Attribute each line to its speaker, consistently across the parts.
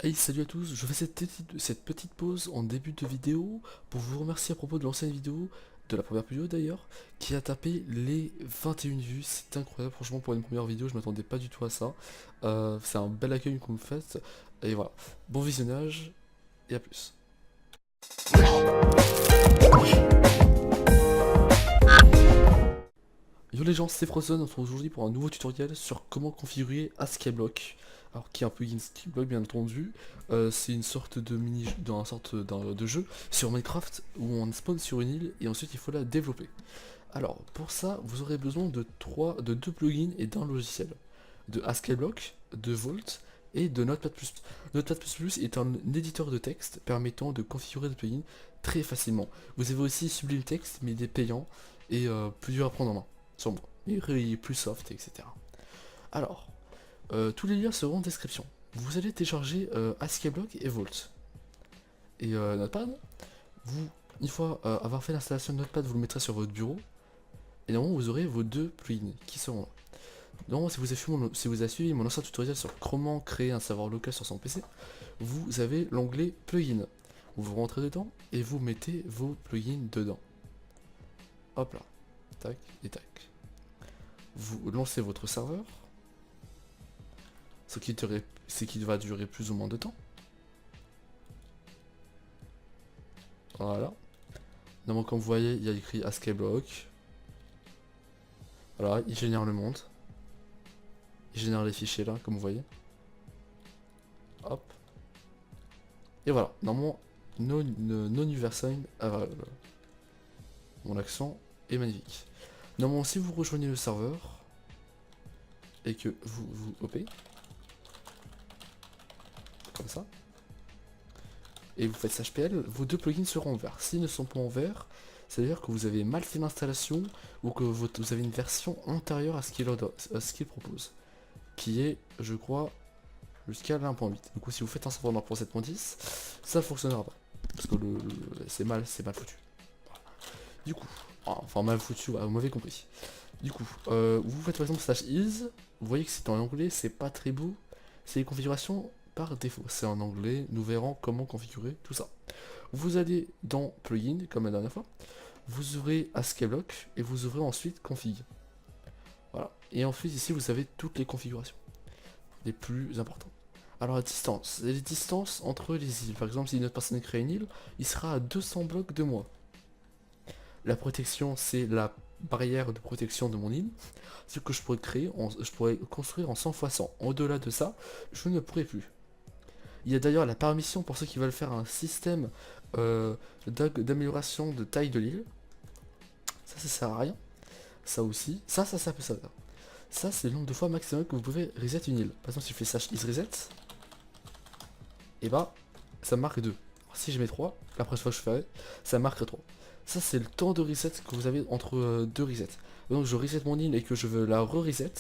Speaker 1: Hey, salut à tous, je fais cette petite pause en début de vidéo pour vous remercier à propos de l'ancienne vidéo, de la première vidéo d'ailleurs, qui a tapé les 21 vues. C'est incroyable, franchement, pour une première vidéo, je m'attendais pas du tout à ça. C'est un bel accueil que vous me faites, et voilà. Bon visionnage, et à plus. Yo les gens, c'est Frozen, on se retrouve aujourd'hui pour un nouveau tutoriel sur comment configurer Skyblock. Alors qui est un plugin Skyblock bien entendu. C'est une sorte de de jeu sur Minecraft où on spawn sur une île et ensuite il faut la développer. Alors pour ça vous aurez besoin de deux plugins et d'un logiciel. De Skyblock, de Vault et de Notepad++. Notepad++ est un éditeur de texte permettant de configurer des plugins très facilement. Vous avez aussi Sublime Text mais des payants et plus dur à prendre en main. Sur moi. Il est plus soft, etc. Alors, tous les liens seront en description. Vous allez télécharger Skyblock et Vault. Et Notepad, une fois avoir fait l'installation de Notepad, vous le mettrez sur votre bureau. Et normalement, vous aurez vos deux plugins qui seront là. Normalement, si vous avez suivi mon ancien tutoriel sur comment créer un serveur local sur son PC, vous avez l'onglet plugin. Vous rentrez dedans et vous mettez vos plugins dedans. Hop là. Tac et tac. Vous lancez votre serveur, ce qui va durer plus ou moins de temps. Voilà. Normalement, comme vous voyez, il y a écrit Skyblock. Voilà, il génère le monde. Il génère les fichiers là, comme vous voyez. Hop. Et voilà, normalement, non universal. Mon accent est magnifique. Normalement, si vous rejoignez le serveur et que vous hopez comme ça et vous faites HPL, vos deux plugins seront en vert. S'ils ne sont pas en vert, ça veut dire que vous avez mal fait l'installation ou que vous avez une version antérieure à ce qu'il propose, qui est, je crois, jusqu'à l'1.8. Du coup, si vous faites un serveur 1.7.10, ça ne fonctionnera pas parce que c'est mal foutu. Du coup, enfin mal foutu, vous m'avez compris. Du coup, vous faites par exemple /is, vous voyez que c'est en anglais, c'est pas très beau. C'est les configurations par défaut, c'est en anglais, nous verrons comment configurer tout ça. Vous allez dans plugin, comme la dernière fois, vous ouvrez Skyblock et vous ouvrez ensuite config. Voilà, et ensuite ici vous avez toutes les configurations, les plus importantes. Alors la distance, les distances entre les îles, par exemple si notre personne crée une île, il sera à 200 blocs de moi. La protection, c'est la barrière de protection de mon île. Ce que je pourrais créer, je pourrais construire en 100 x 100. Au-delà de ça, je ne pourrais plus. Il y a d'ailleurs la permission pour ceux qui veulent faire un système d'amélioration de taille de l'île. Ça sert à rien. Ça aussi. Ça peut servir. Ça, c'est le nombre de fois maximum que vous pouvez reset une île. Par exemple, si je fais /isReset, et bah, ça marque 2. Alors, si je mets 3, la prochaine fois que je ferai, ça marque 3. Ça, c'est le temps de reset que vous avez entre deux resets. Donc, je reset mon île et que je veux la re-reset,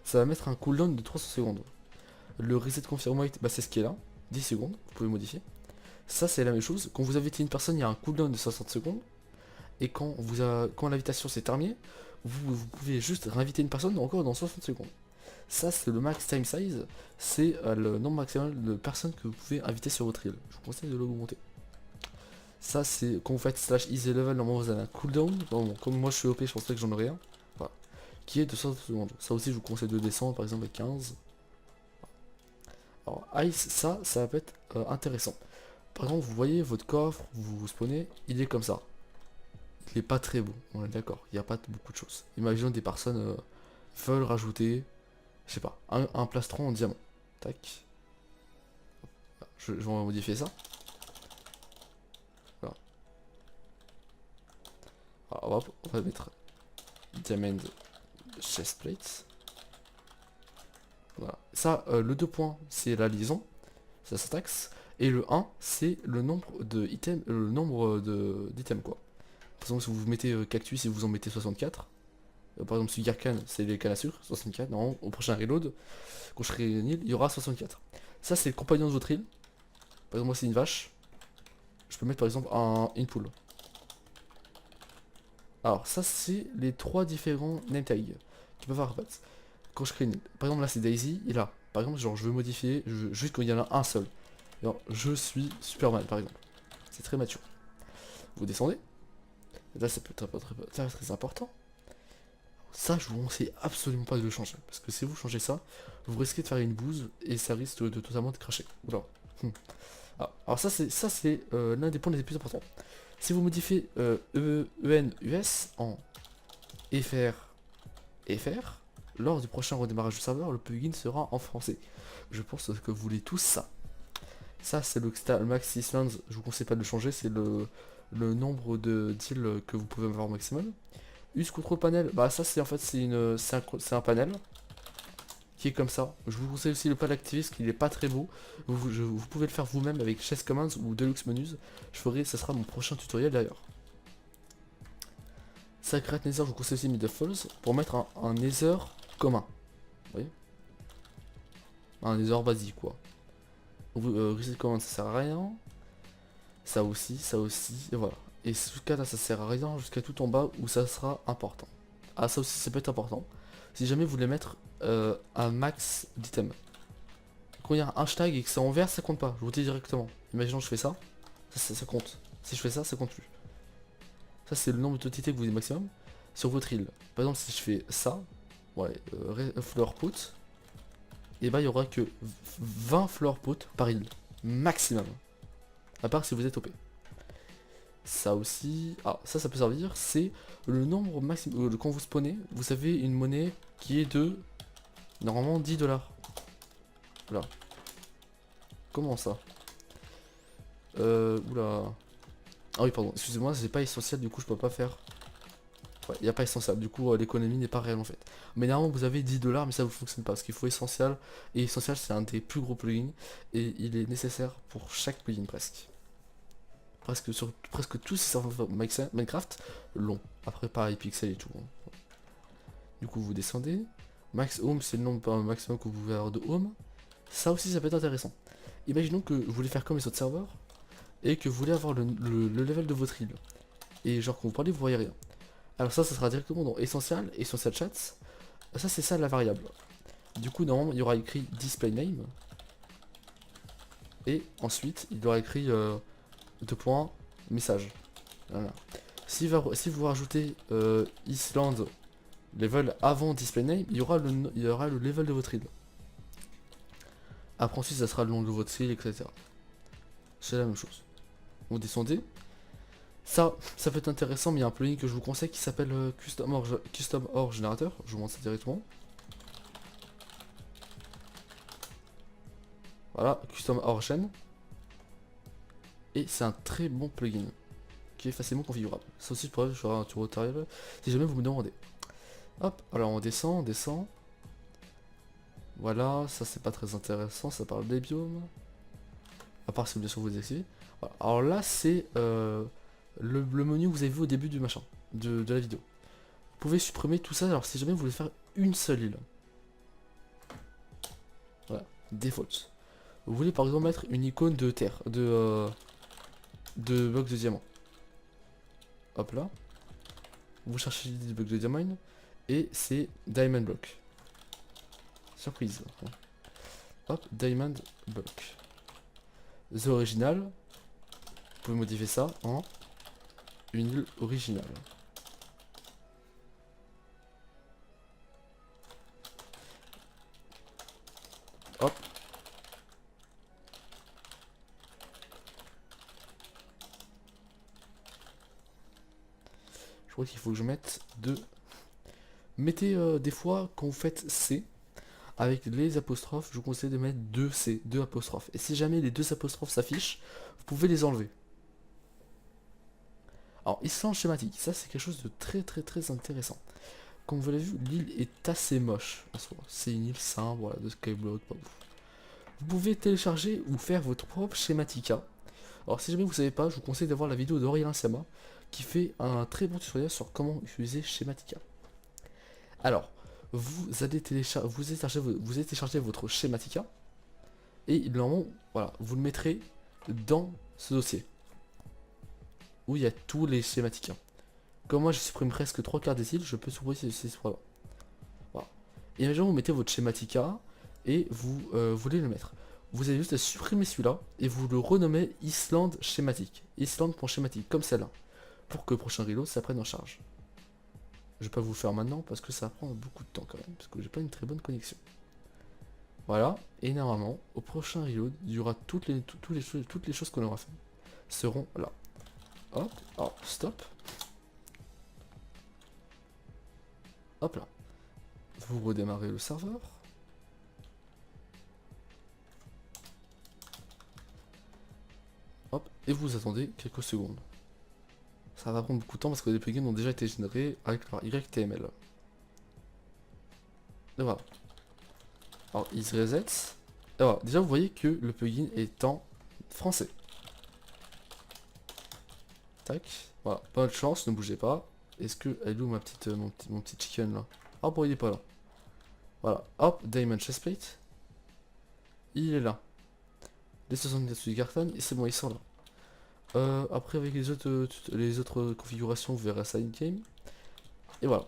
Speaker 1: ça va mettre un cooldown de 300 secondes. Le reset confirm wait, bah, c'est ce qui est là, 10 secondes, vous pouvez modifier. Ça, c'est la même chose. Quand vous invitez une personne, il y a un cooldown de 60 secondes. Et quand l'invitation s'est terminée, vous pouvez juste réinviter une personne encore dans 60 secondes. Ça, c'est le max time size, c'est le nombre maximal de personnes que vous pouvez inviter sur votre île. Je vous conseille de l'augmenter. Ça, c'est quand vous faites /easy-level, normalement vous avez un cooldown. Bon, comme moi je suis OP, je pensais que j'en aurais un. Voilà. Qui est de 60 secondes. Ça aussi, je vous conseille de descendre par exemple à 15. Alors, Ice, ça va être intéressant. Par exemple, vous voyez votre coffre, vous spawnez, il est comme ça. Il est pas très beau, on est d'accord, il n'y a pas beaucoup de choses. Imaginons des personnes veulent rajouter, je sais pas, un plastron en diamant. Tac. Je vais modifier ça. Voilà. Alors, hop, on va mettre diamond chestplate. Voilà. Ça, le 2 points, c'est la liaison, ça s'attaque. Et le 1, c'est le nombre de items, d'items quoi. Par exemple, si vous mettez cactus et vous en mettez 64, par exemple, sur Garcan, c'est les cannes à sucre, 64. Non, au prochain reload, quand je serai une île, il y aura 64. Ça, c'est le compagnon de votre île. Par exemple, moi, c'est une vache. Je peux mettre par exemple une poule. Alors, ça, c'est les trois différents name tags qui peuvent avoir quand je crée une île. Par exemple, là, c'est Daisy, et là, par exemple, genre, je veux modifier, juste quand il y en a un seul. Genre, je suis Superman par exemple. C'est très mature. Vous descendez. Et là, ça peut être très important. Ça, je vous conseille absolument pas de le changer. Parce que si vous changez ça, vous risquez de faire une bouse et ça risque de totalement de cracher. Oula. Alors ça c'est l'un des points les plus importants. Si vous modifiez EN-US en FR, lors du prochain redémarrage du serveur, le plugin sera en français. Je pense que vous voulez tous ça. Ça c'est le max Islands, je vous conseille pas de le changer, c'est le nombre de deals que vous pouvez avoir au maximum. Use control panel, bah ça c'est en fait c'est un panel qui est comme ça. Je vous conseille aussi le pas d'activer parce qu'il est pas très beau. Vous pouvez le faire vous-même avec Chess Commands ou Deluxe Menus. Ça sera mon prochain tutoriel d'ailleurs. Sacred Nether, je vous conseille aussi Mid Falls pour mettre un Nether commun. Vous voyez, un Nether basique quoi. Reset Command ça sert à rien. Ça aussi, et voilà. Et jusqu'à là ça sert à rien jusqu'à tout en bas où ça sera important. Ah ça aussi ça peut être important. Si jamais vous voulez mettre un max d'items. Quand il y a un hashtag et que c'est en vert, ça compte pas. Je vous dis directement. Imaginons que je fais ça, ça compte. Si je fais ça, ça compte plus. Ça c'est le nombre de TT que vous avez maximum sur votre île. Par exemple si je fais ça, ouais, floor put, et bah il y aura que 20 floor put par île. Maximum. À part si vous êtes OP. Ça aussi. Ah, ça peut servir. C'est le nombre maximum. Quand vous spawnez, vous avez une monnaie qui est de normalement 10 $. Voilà. Comment ça Oula. Ah oui, pardon. Excusez-moi, c'est pas essentiel. Du coup, je peux pas faire. Ouais, il n'y a pas essentiel. Du coup, l'économie n'est pas réellement faite. Mais normalement, vous avez 10 $, mais ça ne fonctionne pas. Parce qu'il faut essentiel. Et essentiel, c'est un des plus gros plugins. Et il est nécessaire pour chaque plugin presque. Presque tous ces serveurs Minecraft l'ont. Après pareil Pixel et tout. Du coup vous descendez. Max home c'est le nombre maximum que vous pouvez avoir de home. Ça aussi ça peut être intéressant. Imaginons que vous voulez faire comme les autres serveurs et que vous voulez avoir le level de votre île. Et genre quand vous parlez vous voyez rien. Alors ça sera directement dans essential chats. Ça c'est ça la variable. Du coup normalement il y aura écrit display name. Et ensuite il y aura écrit message. Voilà. Si vous rajoutez Island level avant display name, il y aura le level de votre île. Après ensuite ça sera le nom de votre île, etc. C'est la même chose. Vous descendez. Ça peut être intéressant, mais il y a un plugin que je vous conseille qui s'appelle Custom Ore Generator. Je vous montre ça directement. Voilà, Custom Ore Gen. Et c'est un très bon plugin qui est facilement configurable. Ça aussi je pourrais faire un tutoriel si jamais vous me demandez. Hop, alors on descend. Voilà, ça c'est pas très intéressant, ça parle des biomes. À part si bien sûr vous activez. Voilà. Alors là c'est le menu que vous avez vu au début du machin, de la vidéo. Vous pouvez supprimer tout ça alors si jamais vous voulez faire une seule île. Voilà, default. Vous voulez par exemple mettre une icône de terre, de blocs de diamant. Hop là. Vous cherchez des blocs de diamant et c'est diamond block. Surprise. Hop, diamond block. The original. Vous pouvez modifier ça en une île originale. Hop. Je crois qu'il faut que je mette deux. Mettez des fois quand vous faites C avec les apostrophes, je vous conseille de mettre 2 C, 2 apostrophes. Et si jamais les 2 apostrophes s'affichent, vous pouvez les enlever. Alors, Island schématique, ça c'est quelque chose de très intéressant. Comme vous l'avez vu, l'île est assez moche en soi. C'est une île simple, voilà, de Skyblock, pas ouf. Vous pouvez télécharger ou faire votre propre Schematica. Alors si jamais vous savez pas, je vous conseille d'avoir la vidéo d'Aurélien Siama qui fait un très bon tutoriel sur comment utiliser Schematica. Alors, vous allez télécharger votre Schematica et normalement, voilà, vous le mettrez dans ce dossier où il y a tous les Schematica. Comme moi, je supprime presque 3/4 des îles, je peux supprimer ces 3 là. Voilà. Et imaginons vous mettez votre Schematica et vous voulez le mettre. vous avez juste à supprimer celui-là et vous le renommez Island schématique. Island.schématique, comme celle-là. Pour que le prochain reload ça prenne en charge. Je vais pas vous le faire maintenant parce que ça va prendre beaucoup de temps quand même. Parce que j'ai pas une très bonne connexion. Voilà. Et normalement, au prochain reload, il y aura toutes les choses qu'on aura fait seront là. Hop. Alors, stop. Hop là. Vous redémarrez le serveur. Hop. Et vous attendez quelques secondes. Ça va prendre beaucoup de temps parce que les plugins ont déjà été générés avec leur YTML. Et voilà. Alors, il se reset. Et voilà. Déjà, vous voyez que le plugin est en français. Tac. Voilà. Pas de chance, ne bougez pas. Est-ce que... Elle est où mon petit chicken là? Ah bon, il est pas là. Voilà. Hop, Diamond Chestplate. Il est là. Les 64 du Gartan, et c'est bon, ils sont là. Après avec les autres configurations, vous verrez ça in-game. Et voilà.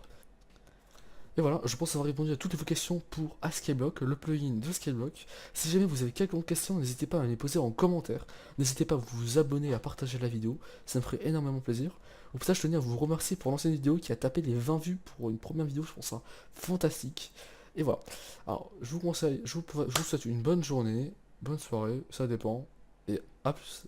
Speaker 1: Et voilà, je pense avoir répondu à toutes vos questions pour Skyblock, le plugin de Skyblock. Si jamais vous avez quelques questions, n'hésitez pas à me les poser en commentaire. N'hésitez pas à vous abonner, à partager la vidéo, ça me ferait énormément plaisir. Au passage, je tenais à vous remercier pour l'ancienne vidéo qui a tapé les 20 vues pour une première vidéo, je pense ça fantastique. Et voilà. Alors, je vous conseille, je vous souhaite une bonne journée, bonne soirée, ça dépend. Et à plus.